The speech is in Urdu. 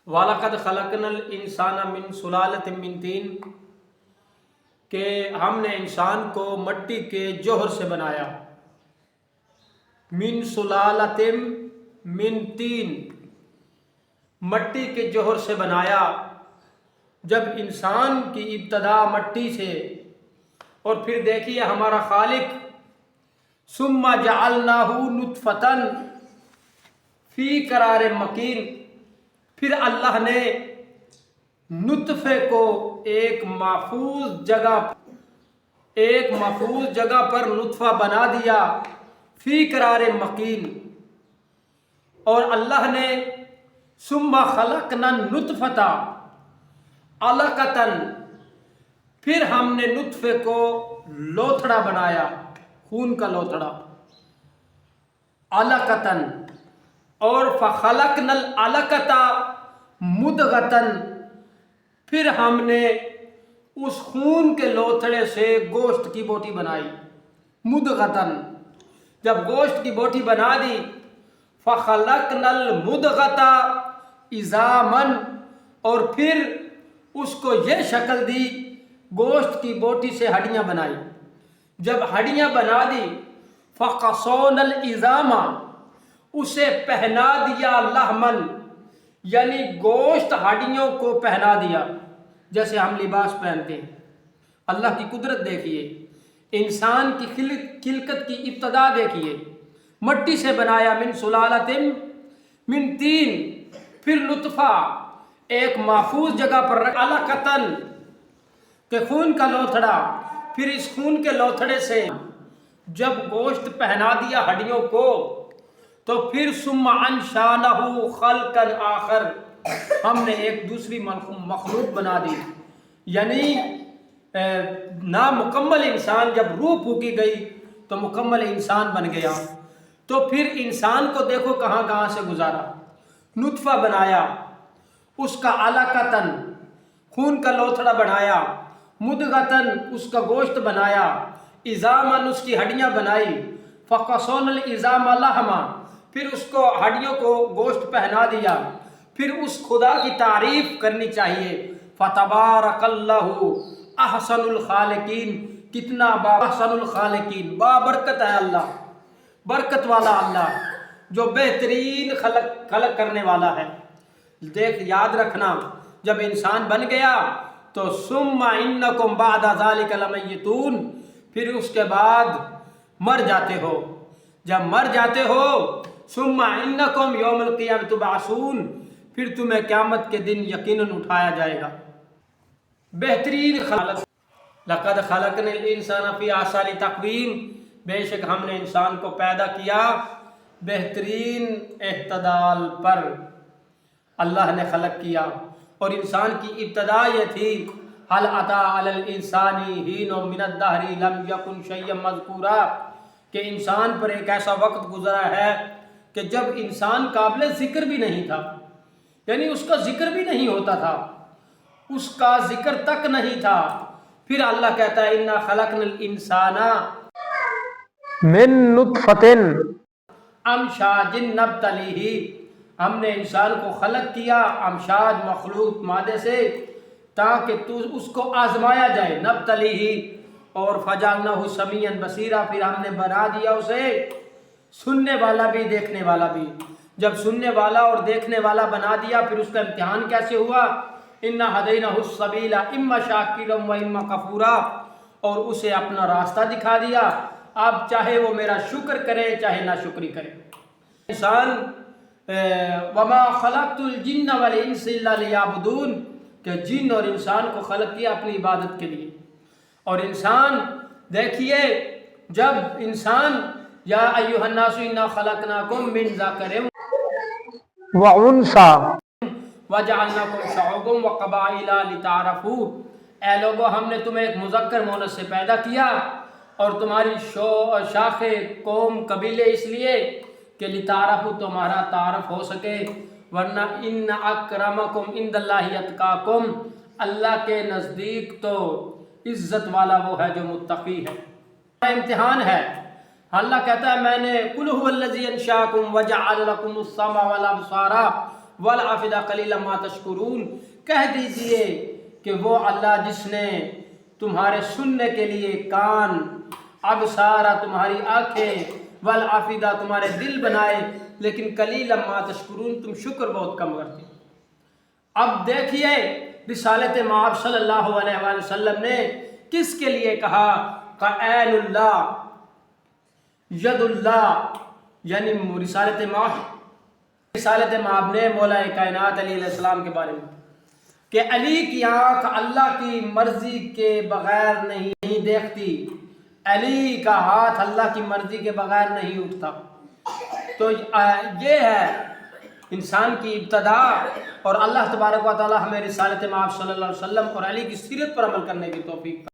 وَلَقَدْ خَلَقْنَا الْإِنسَانَ مِنْ سُلَالَةٍ مِّن طِينٍ کہ ہم نے انسان کو مٹی کے جوہر سے بنایا. من سلالۃ من طین، مٹی کے جوہر سے بنایا. جب انسان کی ابتدا مٹی سے، اور پھر دیکھیے ہمارا خالق ثم جعلناہ نطفۃ فی قرار مکین، پھر اللہ نے نطفے کو ایک محفوظ جگہ پر نطفہ بنا دیا، فی قرار مکین. اور اللہ نے ثم خلقنا النطفۃ علقۃ، پھر ہم نے نطفے کو لوتھڑا بنایا، خون کا لوتھڑا، علقۃ. اور فخلقنا العلقۃ مضغۃ، پھر ہم نے اس خون کے لوتھڑے سے گوشت کی بوٹی بنائی، مضغۃ. جب گوشت کی بوٹی بنا دی، فخلقنا المضغۃ عظاما، اور پھر اس کو یہ شکل دی، گوشت کی بوٹی سے ہڈیاں بنائی. جب ہڈیاں بنا دی، فقصونا العظام، اسے پہنا دیا لحمن، یعنی گوشت ہڈیوں کو پہنا دیا جیسے ہم لباس پہنتے ہیں. اللہ کی قدرت دیکھیے، انسان کی خلقت کی ابتدا دیکھیے. مٹی سے بنایا، من سلالۃ من طین، پھر نطفہ ایک محفوظ جگہ پر رکھا، علقۃ کہ خون کا لوتھڑا. پھر اس خون کے لوتھڑے سے جب گوشت پہنا دیا ہڈیوں کو، تو پھر ثم انشأنہ خلقا آخر، ہم نے ایک دوسری مخلوق بنا دی. یعنی نامکمل انسان جب روح پھونکی گئی تو مکمل انسان بن گیا. تو پھر انسان کو دیکھو کہاں کہاں سے گزارا. نطفہ بنایا، اس کا علقۃ خون کا لوتھڑا بنایا، مضغۃ اس کا گوشت بنایا، عظاما اس کی ہڈیاں بنائی، فقصونا العظام لحما، پھر اس کو ہڈیوں کو گوشت پہنا دیا. پھر اس خدا کی تعریف کرنی چاہیے، فتبارک اللہ احسن الخالقین، کتنا احسن الخالقین، بابرکت ہے اللہ، برکت والا اللہ جو بہترین خلق کرنے والا ہے. دیکھ یاد رکھنا، جب انسان بن گیا تو ثم انکم بعد ذلک لمیتون، پھر اس کے بعد مر جاتے ہو. جب مر جاتے ہو، ثم انکم یوم القیامۃ تبعثون، پھر تمہیں قیامت کے دن یقیناً اٹھایا جائے گا. بہترین خلق، لقد خلقنا الانسان فی احسن تقویم، بے شک ہم نے انسان کو پیدا کیا بہترین اعتدال پر. اللہ نے خلق کیا، اور انسان کی ابتدا یہ تھی، هل اتى على الانسان حین من الدہر لم یکن شیئا مذکورا، کہ انسان پر ایک ایسا وقت گزرا ہے کہ جب انسان قابل ذکر بھی نہیں تھا، یعنی اس کا ذکر بھی نہیں ہوتا تھا، اس کا ذکر تک نہیں تھا. پھر اللہ کہتا ہے انا خلقنا الانسان من نطفۃ امشاج نبتلیہ، ہم نے انسان کو خلق کیا امشاج مخلوق مادے سے، تاکہ تو اس کو آزمایا جائے، نبتلیہ، اور فجعلناہ سمیعا بصیرا، پھر ہم نے بنا دیا اسے سننے والا بھی دیکھنے والا بھی. جب سننے والا اور دیکھنے والا بنا دیا، پھر اس کا امتحان کیسے ہوا، انا ہدیناہ السبیل اما شاکرا و اما کفورا، اور اسے اپنا راستہ دکھا دیا، اب چاہے وہ میرا شکر کرے چاہے نہ شکری کرے. انسان وما خلقت الجن والانس الا لیعبدون، کہ جن اور انسان کو خلق کیا اپنی عبادت کے لیے. اور انسان دیکھیے، جب انسان یا ایھا الناس انا خلقناکم من ذکر وانثی وجعلناکم شعوبا وقبائل لتعارفوا، اے لوگو ہم نے تمہیں ایک مذکر مؤنث سے پیدا کیا، اور تمہاری شاخ قوم قبیلے اس لیے کہ لتعارفوا تمہارا تعارف ہو سکے. ورنہ ان اکرمکم عند اللہ اتقاکم، اللہ کے نزدیک تو عزت والا وہ ہے جو متقی ہے. امتحان ہے. اللہ کہتا ہے میں نے قل هو الذی انشاکم وجعل لکم السمع والابصار والعافدہ قلیلا ما تشکرون، کہہ دیجئے کہ وہ اللہ جس نے تمہارے سننے کے لیے کان، ابصارا تمہاری آنکھیں، والعافدہ تمہارے دل بنائے، لیکن قلیلا ما تشکرون تم شکر بہت کم کرتے ہو۔ اب دیکھیے رسالت مآب صلی اللہ علیہ وآلہ وسلم نے کس کے لیے کہا قائل اللہ ید اللہ، یعنی رسالت مآب نے مولا کائنات علیہ السلام کے بارے میں کہ علی کی آنکھ اللہ کی مرضی کے بغیر نہیں دیکھتی، علی کا ہاتھ اللہ کی مرضی کے بغیر نہیں اٹھتا۔ تو یہ ہے انسان کی ابتدا، اور اللہ تبارک و تعالی ہمیں رسالت مآب صلی اللہ علیہ وسلم اور علی کی سیرت پر عمل کرنے کی توفیق